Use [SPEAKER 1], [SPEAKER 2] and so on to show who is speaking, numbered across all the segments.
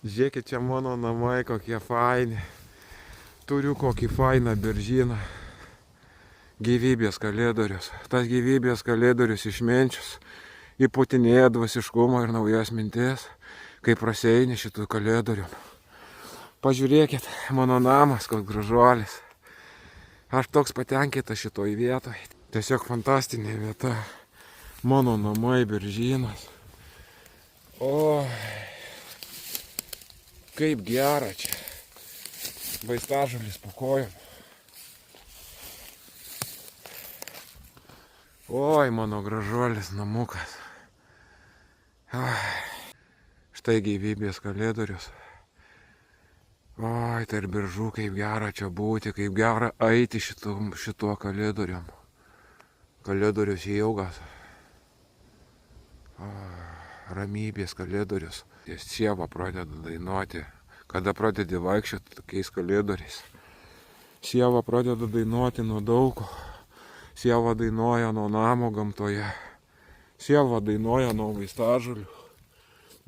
[SPEAKER 1] Žiūrėkit, čia mano namai kokie faini. Turiu kokį fainą beržyną. Gyvybės kalėdorius. Tas gyvybės kalėdorius išmenčius įputinėja dvasiškumą ir naujas mintis, kai praseini šitų kalėdorių. Pažiūrėkit, mano namas, koks gražuolis. Aš toks patenkintas šitoj vietoj. Tiesiog fantastinė vieta. Mano namai, beržynas. O, kaip gera čia. Vaistažolis po kojom. Oi, mano gražuolis namukas. Štai gyvybės kalėdorius. Oi, tai ir beržų, kaip gera čia būti, kaip gera eiti šituo kalėdorium. Kalėdorius ilgas. Ramybės kalėdorius. Sieva pradeda dainuoti. Kada pradedi vaikščioti tokiais kalėdoriais. Sieva pradeda dainuoti nuo daugo. Sieva dainuoja nuo namo gamtoje. Sieva dainuoja nuo vaistažolių.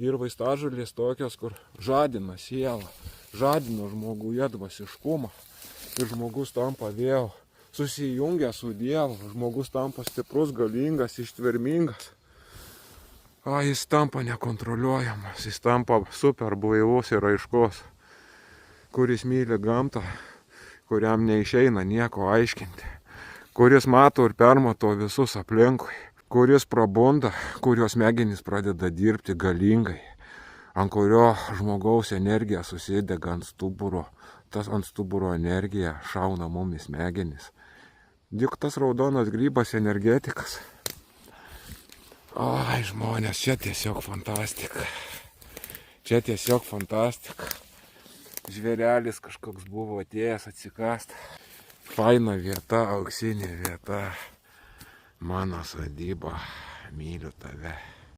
[SPEAKER 1] Ir vaistažolės tokios, kur žadina sielą. Žadina žmoguje dvasiškumą. Ir žmogus tampa vėl susijungia su Dievu. Žmogus tampa stiprus, galingas, ištvermingas. Jis tampa nekontroliuojamas. Jis tampa super blaivus ir aiškus. Kuris myli gamtą, kuriam neišeina nieko aiškinti. Kuris mato ir permato visus aplinkui. Kuris prabunda, kurio smegenys pradeda dirbti galingai. Ant kurio žmogaus energija susidega ant stuburo. Tas ant stuburo energija šauna mumis smegenys. Juk tas raudonas grybas energetikas. Oi, žmonės, čia tiesiog fantastika. Čia tiesiog fantastika. Žvėrelis kažkoks buvo atėjęs atsikast. Faina vieta, auksinė vieta. Mano sodyba, myliu tave.